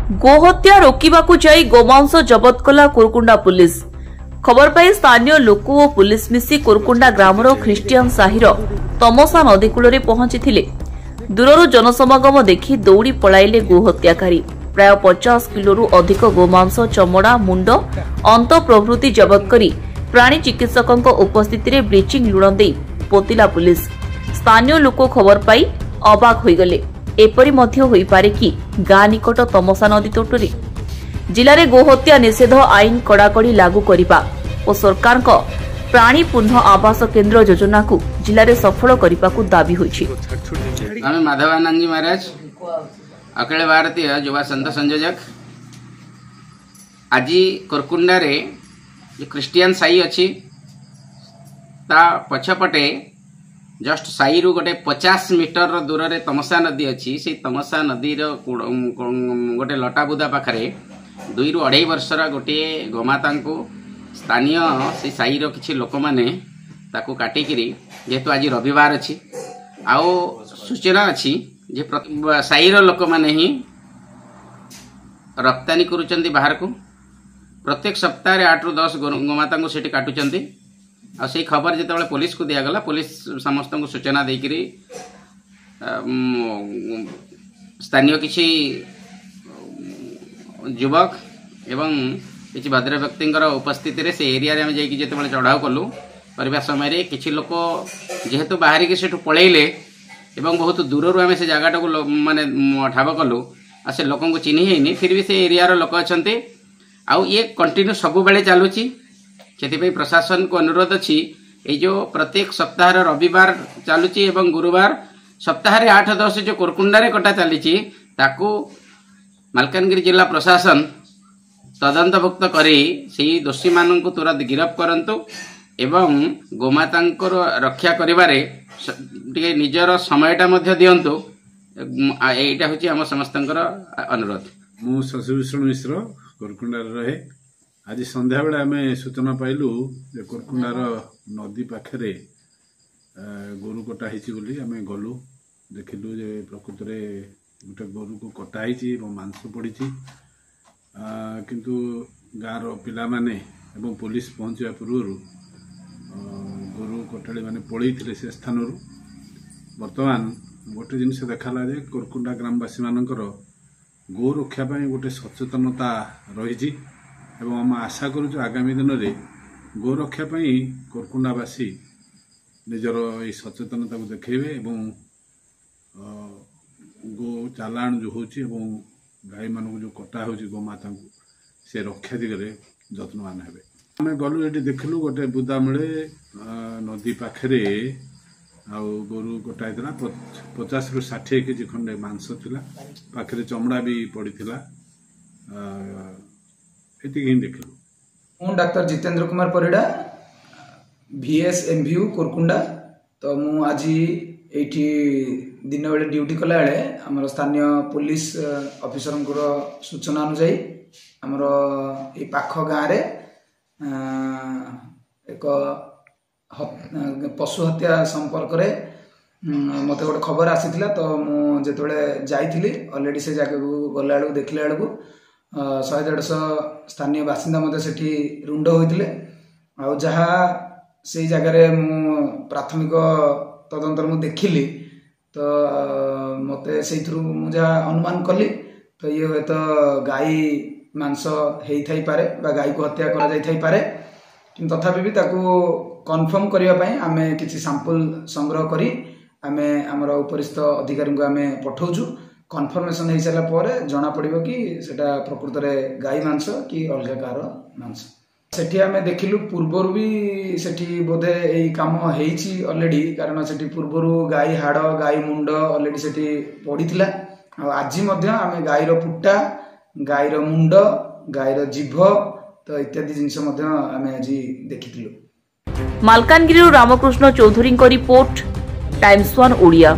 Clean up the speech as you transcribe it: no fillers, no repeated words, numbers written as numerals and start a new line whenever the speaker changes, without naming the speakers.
गोहत्या रोकवाकू जाई गोमांस जबत कला कुरकुंडा पुलिस। खबर पाई स्थानीय लोक और पुलिस मिसी कुरकुंडा ग्रामर ख्रिस्टियान साहिर तमसा नदी कूल पहुंची। दूररू जनसमागम देखि दौड़ी पलाइले गोहत्याकारी। प्राय 50 किलो अधिक गोमांस चमड़ा मुंड अंत प्रभृति जबत करी प्राणी चिकित्सकों उपस्थिति रे ब्लीचिंग लुण दे पोतिला पुलिस। स्थानीय लोक खबर पाई अबाक होइगले। एपरि मध्य होई पारे कि गाँ निकट तमसा नदी तटरे जिले में गोहत्या निषेध आईन कड़ाकड़ी लागू करने और सरकार प्राणी पुनः आवास केन्द्र योजना को जिले में सफल करने को दाबी होइछि।
माधवानंद जी महाराज अखिल भारतीय युवा संघ संयोजक आज कुरकुंडा रे जो क्रिस्टियन साई अच्छी ता पछपटे जस्ट साई रु गोटे 50 मीटर दूर रे तमसा नदी अच्छी। से तमसा नदी गोटे लटाबुदा पाखरे 2 ରୁ 2.5 वर्षर गोटे गोमाता को स्थानीय से साई किसी लोक मैंने काटिकी जेहेतु आज रविवार अच्छी आओ सूचना अच्छी जे साई लोक मैंने ही रप्तानी करुचंती बाहर को प्रत्येक सप्ताह 8 ରୁ 10 गोमाता को सेठी काटुचंती। आ से खबर जिते पुलिस को दिगला पुलिस समस्त को सूचना देकरी स्थानीय किसी युवक एवं किसी भद्र व्यक्ति उपस्थिति रे से एरिया रे जाइए जिते चढ़ाऊ कलु करने समय किसी लोक जेहेतु बाहर की सेठू पलैले एवं बहुत दूर आम से जगटा को माने ठाब कलु आ से लोक को चिन्ह है फिर भी से एरिया लोक अच्छा आउ ये कंटिन्यू सब बेले चलुची। से प्रशासन को अनुरोध अच्छी ये जो प्रत्येक सप्ताह रविवार चलुची एवं गुरुवार सप्ताह 8-10 जो कुरकुंडा रे कटा चली मालकानगिरी जिला प्रशासन तदंतभुक्त करी से दोषी मान को तुरंत गिरफ्त करंतु एवं गोमाता रक्षा करिबारे टिके निजर समयटा मध्य दियंतु। एटा होची हम समस्तंकर अनुरोध।
मु शशिभूषण मिश्र कुरकुंडा रहे। आज संध्या बेले आम सूचना पाइलु जे कुरकुंडार नदी पाखे गोरु कटा होती आम गलु देखिलु जे प्रकृत में गोटे गोरु को कटा मांस पड़ी किंतु गाँव पिला माने एवं पुलिस पहुँचा पूर्व गोरु कटाड़ी माने पलई से स्थान बर्तमान गोटे जिनस देखाला जे कुरकुंडा ग्रामवासी मानकर गो रक्षा गोटे सचेतनता रही एवं आम आशा करूँ आगामी दिन में गो रक्षा कुरकुंडावासी निजर ये सचेतनता को देखेबे एवं गो चालाण जो होची एवं गाई मान जो कटा हो गोमाता को से रक्षा दिगरे जत्नवान हेबे। आम गलु ये देखलु गोटे बुदा मिले नदी पाखे गोरु कटा 50 ରୁ 60 केजी खंडे मांस थिला पाखे चमड़ा भी पड़ीथिला
डाक्टर जितेंद्र कुमार परिड़ा VSMVU कुरकुंडा। तो मु आज एठी दिन बेले ड्यूटी कला बेले आमर स्थानीय पुलिस ऑफिसर सूचना अनुसार आमर ए पाख गाँव रे एक पशु हत्या संपर्क रे मते गोटे खबर आसीथिला। तो मु जेतबेले जाइथिली ऑलरेडी से जगह को गला बेलू देखला बेलू 100-150 स्थानीय बासिंदा मते सेठी रुंड होइतिले। आ जहा से जगह रे मु प्राथमिक तदंतर मु देखिली तो मते सेथरु मु जा अनुमान कली तो ये हे तो गाई मांस हेई थाई पारे बा गाई को हत्या करा जाई थाई पारे किंतु तथापि भी ताकू कन्फर्म करिया पई आमे किछि सैंपल संग्रह करी आमे हमर उपरिस्थ अधिकारी को आमे पठौछु। कन्फर्मेशन हो सारा पर जना पड़ो कि सेटा प्रकृत में गाई मांस कि अलग कार मांस। सेठी आमे देखिलु पूर्वर भी सेठी बोधे यही काम होईची ऑलरेडी कारण सेठी पूर्वर गाई हाड़ गाई मुंड ऑलरेडी सेठी पड़ीथिला। आज मध्य आमे गाईर पुट्टा गाईर मुंड गाईर जीभ तो इत्यादि जिनस मध्य आमे आज देखिथिलु।
Malkangiri Ramakrishna Choudhury report Times 1 Odia.